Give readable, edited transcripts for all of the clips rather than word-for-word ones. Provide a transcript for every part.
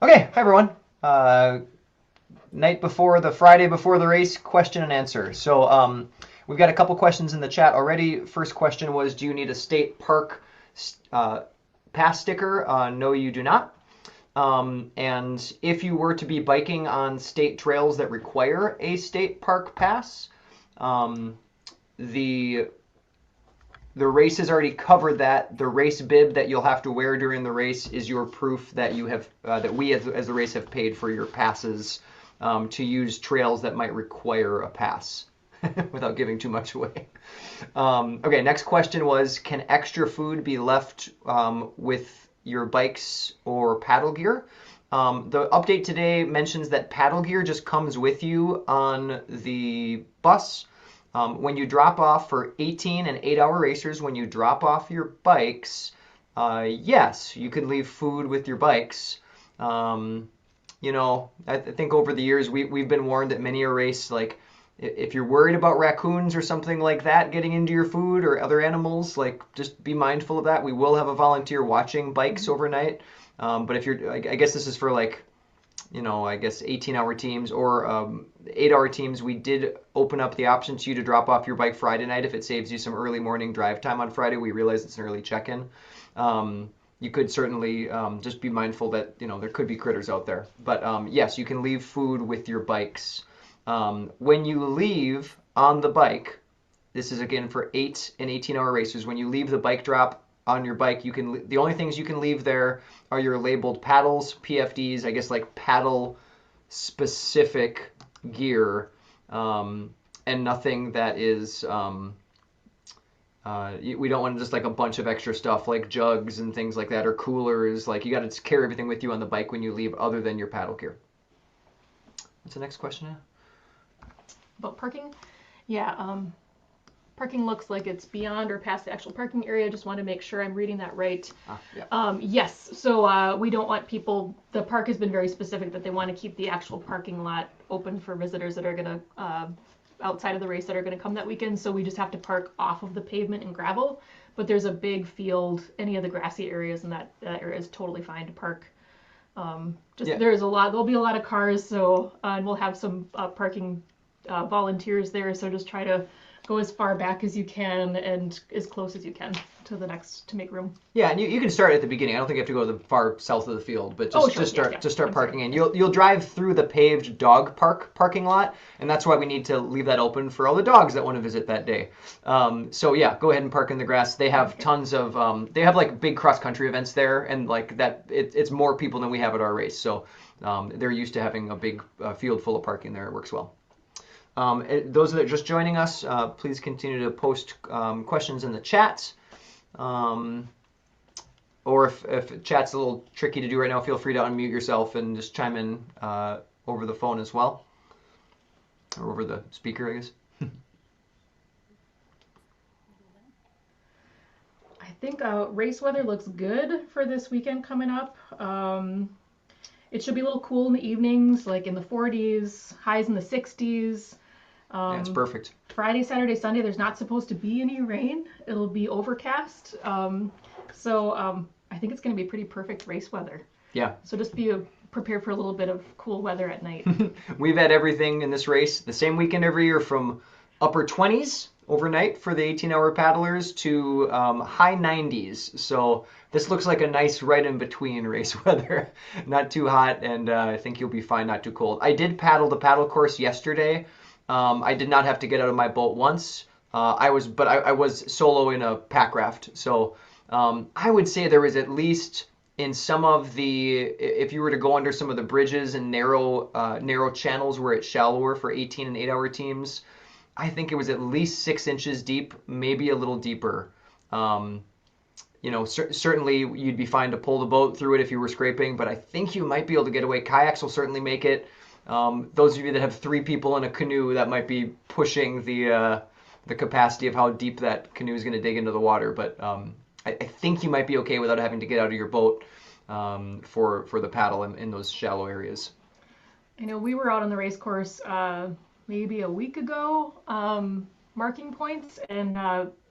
Okay, hi everyone. Friday before the race, question and answer. We've got a couple questions in the chat already. First question was, do you need a state park uh, pass sticker? No, you do not. And if you were to be biking on state trails that require a state park pass, um, the the race has already covered that. The race bib that you'll have to wear during the race is your proof that you have that we as the race have paid for your passes to use trails that might require a pass without giving too much away. Okay, next question was, can extra food be left with your bikes or paddle gear? The update today mentions that paddle gear just comes with you on the bus. When you drop off for 18 and 8-hour racers, when you drop off your bikes, yes, you can leave food with your bikes. Um, I think over the years we've been warned at many a race, like if you're worried about raccoons or something like that getting into your food or other animals, like just be mindful of that. We will have a volunteer watching bikes overnight. But if you're, I guess this is for like I guess 18-hour teams or 8-hour teams, we did open up the option to you to drop off your bike Friday night if it saves you some early morning drive time on Friday. We realize it's an early check-in. You could certainly just be mindful that there could be critters out there. But yes, you can leave food with your bikes. When you leave on the bike, this is again for 8 and 18-hour racers. When you leave the bike drop on your bike, the only things you can leave there are your labeled paddles, PFDs, I guess like paddle specific gear, and nothing that is we don't want just like a bunch of extra stuff like jugs and things like that or coolers. Like you got to carry everything with you on the bike when you leave, other than your paddle gear. What's the next question now? About parking? Yeah, parking looks like it's beyond or past the actual parking area. Just want to make sure I'm reading that right. Yeah. Yes, so we don't want people, the park has been very specific that they want to keep the actual parking lot open for visitors that are going to, outside of the race, that are going to come that weekend. So we just have to park off of the pavement and gravel. But there's a big field, any of the grassy areas, and that area is totally fine to park. Yeah. There'll be a lot of cars, so, and we'll have some parking volunteers there, so just try to go as far back as you can and as close as you can to make room. Yeah, and you can start at the beginning. I don't think you have to go to the far south of the field, but Oh, just sure, just yeah, start yeah. just start I'm parking sorry. in. Yeah. You'll drive through the paved dog park parking lot, and that's why we need to leave that open for all the dogs that want to visit that day. So yeah, go ahead and park in the grass. They have Okay. tons of they have like big cross country events there, and like that it's more people than we have at our race. So they're used to having a big field full of parking there. It works well. Those that are just joining us, please continue to post questions in the chat. Um, or if chat's a little tricky to do right now, feel free to unmute yourself and just chime in over the phone as well, or over the speaker, I guess. I think race weather looks good for this weekend coming up. It should be a little cool in the evenings, like in the 40s, highs in the 60s. Yeah, it's perfect. Friday, Saturday, Sunday, there's not supposed to be any rain. It'll be overcast. So I think it's going to be pretty perfect race weather. Yeah. So just be prepared for a little bit of cool weather at night. We've had everything in this race the same weekend every year, from upper 20s overnight for the 18-hour paddlers to high 90s. So this looks like a nice right in between race weather. Not too hot, and I think you'll be fine, not too cold. I did paddle the paddle course yesterday. I did not have to get out of my boat once. I was solo in a pack raft. So I would say there was at least in some of the, if you were to go under some of the bridges and narrow channels where it's shallower for 18 and 8-hour teams, I think it was at least 6 inches deep, maybe a little deeper. Um, certainly you'd be fine to pull the boat through it if you were scraping, but I think you might be able to get away. Kayaks will certainly make it. Those of you that have 3 people in a canoe, that might be pushing the capacity of how deep that canoe is going to dig into the water. But I think you might be okay without having to get out of your boat for the paddle in those shallow areas. I know we were out on the race course maybe a week ago, marking points, and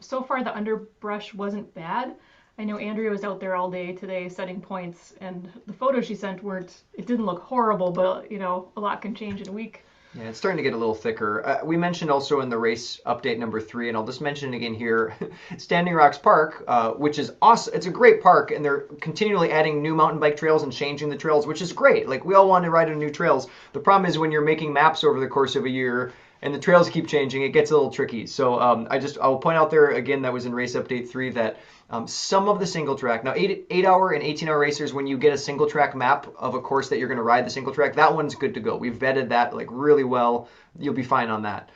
so far the underbrush wasn't bad. I know Andrea was out there all day today setting points, and the photos she sent it didn't look horrible, but a lot can change in a week. Yeah, it's starting to get a little thicker. We mentioned also in the race update number 3, and I'll just mention it again here, Standing Rocks Park, which is awesome. It's a great park, and they're continually adding new mountain bike trails and changing the trails, which is great. Like, we all want to ride on new trails. The problem is when you're making maps over the course of a year and the trails keep changing, it gets a little tricky. So I'll point out there again, that was in race update 3, that some of the single track, now 8-hour and 18-hour racers, when you get a single track map of a course that you're going to ride the single track, that one's good to go. We've vetted that like really well. You'll be fine on that.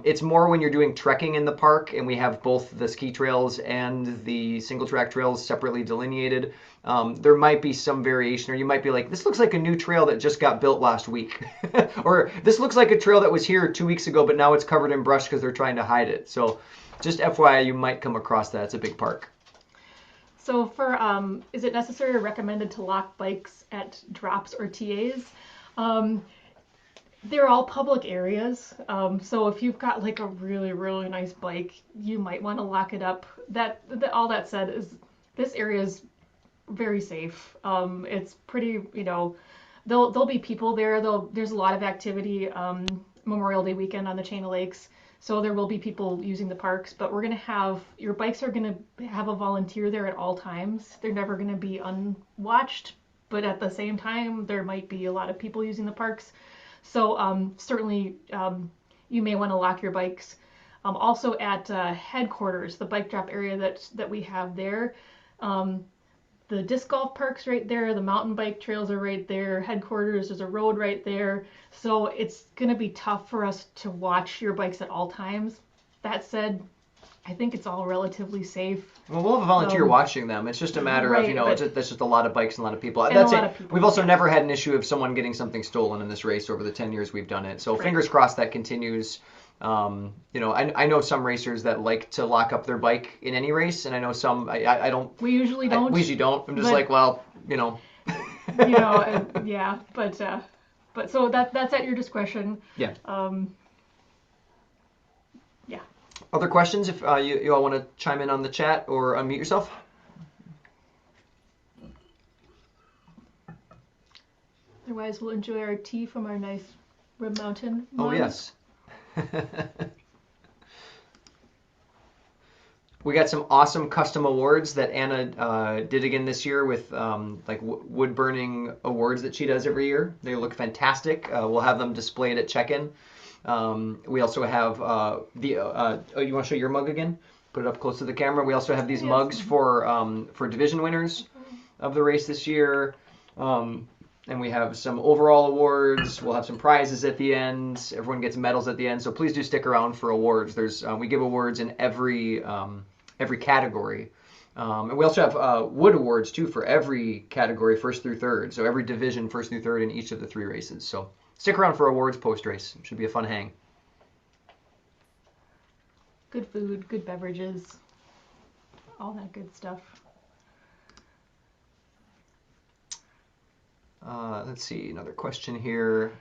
It's more when you're doing trekking in the park and we have both the ski trails and the single track trails separately delineated. There might be some variation, or you might be like, this looks like a new trail that just got built last week. Or this looks like a trail that was here 2 weeks ago, but now it's covered in brush because they're trying to hide it. So just FYI, you might come across that. It's a big park. So is it necessary or recommended to lock bikes at drops or TAs? They're all public areas. So if you've got like a really, really nice bike, you might want to lock it up. All that said is this area is very safe. It's pretty, there'll be people there. There's a lot of activity, Memorial Day weekend on the Chain of Lakes. So there will be people using the parks, but your bikes are going to have a volunteer there at all times. They're never going to be unwatched, but at the same time, there might be a lot of people using the parks. So certainly you may want to lock your bikes. Also at headquarters, the bike drop area that we have there, the disc golf park's right there, the mountain bike trails are right there, headquarters, there's a road right there. So it's going to be tough for us to watch your bikes at all times. That said, I think it's all relatively safe. Well, we'll have a volunteer watching them. It's just a matter of, there's just a lot of bikes and a lot of people. That's it. We've also never had an issue of someone getting something stolen in this race over the 10 years we've done it. So fingers crossed that continues. I know some racers that like to lock up their bike in any race, and I know some, I don't. We usually don't. We usually don't. I'm just like, well, yeah, but so that's at your discretion. Yeah. Yeah. Other questions? If you all want to chime in on the chat or unmute yourself. Otherwise, we'll enjoy our tea from our nice Rib Mountain mug. Oh yes. We got some awesome custom awards that Anna did again this year with wood burning awards that she does every year. They look fantastic. We'll have them displayed at check-in. We also have you want to show your mug again? Put it up close to the camera. We also have these mugs for division winners of the race this year. And we have some overall awards. We'll have some prizes at the end. Everyone gets medals at the end. So please do stick around for awards. We give awards in every category. And we also have wood awards too for every category, first through third. So every division, first through third in each of the 3 races. So stick around for awards post-race. It should be a fun hang. Good food, good beverages, all that good stuff. Let's see, another question here.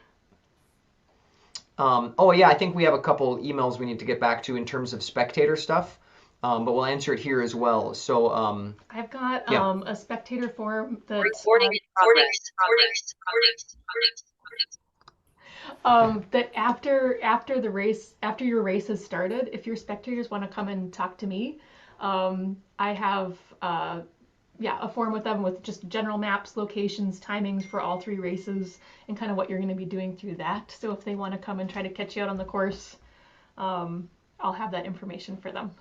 I think we have a couple emails we need to get back to in terms of spectator stuff, but we'll answer it here as well. So I've got a spectator form that that after the race, after your race has started, if your spectators want to come and talk to me, I have a form with them with just general maps, locations, timings for all 3 races, and kind of what you're going to be doing through that. So if they want to come and try to catch you out on the course, I'll have that information for them.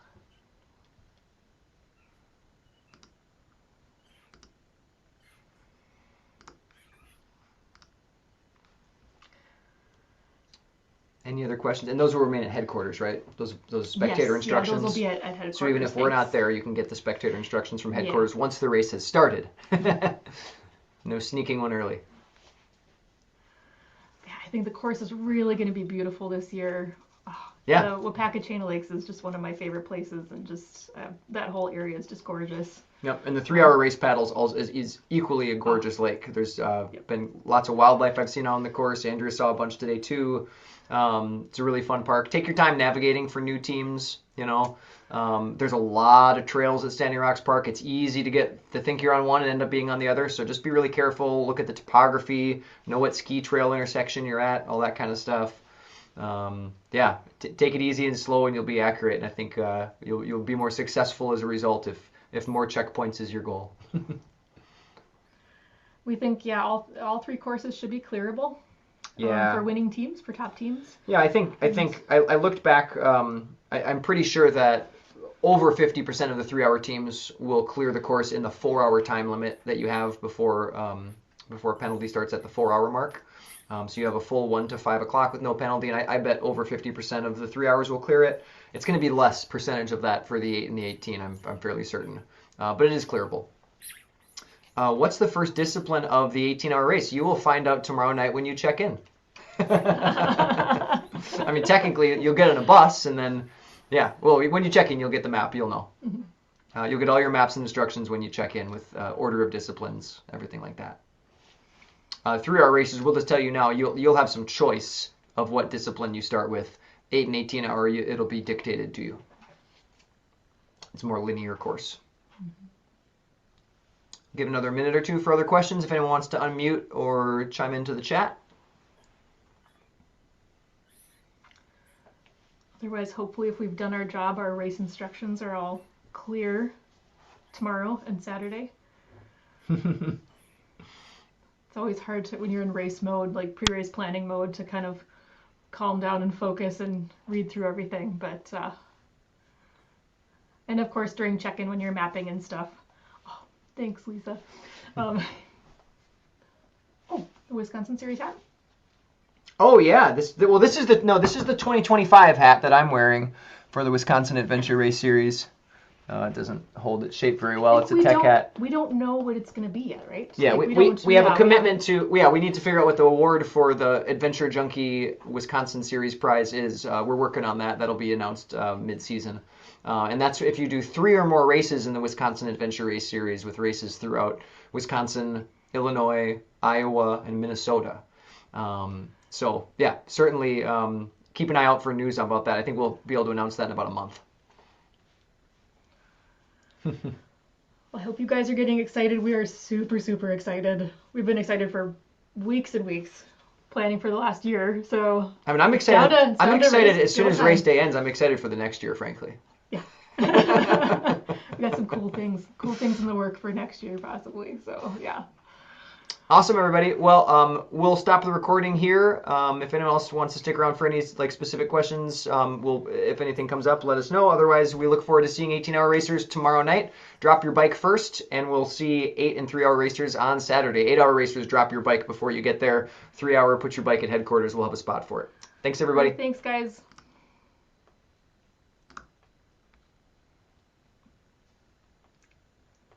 any other questions? And those will remain at headquarters, right? Those spectator instructions. Yeah, those will be at headquarters. So even if we're not there, you can get the spectator instructions from headquarters once the race has started. No sneaking one early. Yeah, I think the course is really going to be beautiful this year. The Wapaka Chain of Lakes is just one of my favorite places, and just that whole area is just gorgeous. Yep, and the 3-hour race paddles is equally a gorgeous lake. There's been lots of wildlife I've seen on the course. Andrea saw a bunch today too. It's a really fun park. Take your time navigating for new teams. There's a lot of trails at Standing Rocks Park. It's easy to think you're on one and end up being on the other. So just be really careful. Look at the topography. Know what ski trail intersection you're at. All that kind of stuff. Yeah, take it easy and slow, and you'll be accurate. And I think you'll be more successful as a result if more checkpoints is your goal. We think all 3 courses should be clearable. Yeah. For winning teams, for top teams. Yeah, I think I looked back. I'm pretty sure that over 50% of the 3-hour teams will clear the course in the 4-hour time limit that you have before penalty starts at the 4-hour mark. So you have a full 1 to 5 o'clock with no penalty, and I bet over 50% of the 3 hours will clear it. It's going to be less percentage of that for the 8 and the 18. I'm fairly certain, but it is clearable. What's the first discipline of the 18-hour race? You will find out tomorrow night when you check in. I mean, technically, you'll get on a bus, and then, yeah, well, when you check in, you'll get the map. You'll know. Mm-hmm. You'll get all your maps and instructions when you check in with order of disciplines, everything like that. 3-hour races, we'll just tell you now, you'll have some choice of what discipline you start with. 8 and 18-hour, it'll be dictated to you. It's a more linear course. Mm-hmm. Give another minute or two for other questions if anyone wants to unmute or chime into the chat. Otherwise, hopefully, if we've done our job, our race instructions are all clear tomorrow and Saturday. It's always hard when you're in race mode, like pre-race planning mode, to kind of calm down and focus and read through everything. But and of course, during check-in when you're mapping and stuff. Oh, thanks, Lisa. The Wisconsin Series hat. Oh yeah, this is the 2025 hat that I'm wearing for the Wisconsin Adventure Race Series. It doesn't hold its shape very well. It's a tech hat. We don't know what it's going to be yet, right? Yeah, we have a commitment we need to figure out what the award for the Adventure Junkie Wisconsin Series prize is. We're working on that. That'll be announced mid-season. And that's if you do 3 or more races in the Wisconsin Adventure Race Series, with races throughout Wisconsin, Illinois, Iowa, and Minnesota. So yeah, certainly keep an eye out for news about that. I think we'll be able to announce that in about a month. Well, I hope you guys are getting excited. We are super, super excited. We've been excited for weeks and weeks, planning for the last year. So I mean, I'm excited. I'm excited as soon as race day ends. I'm excited for the next year, frankly. Yeah. We got some cool things in the work for next year, possibly. So yeah. Awesome, everybody. Well, we'll stop the recording here. If anyone else wants to stick around for any specific questions, if anything comes up, let us know. Otherwise, we look forward to seeing 18-hour racers tomorrow night. Drop your bike first, and we'll see 8 and 3-hour racers on Saturday. 8-hour racers, drop your bike before you get there. 3-hour, put your bike at headquarters. We'll have a spot for it. Thanks, everybody. Thanks, guys.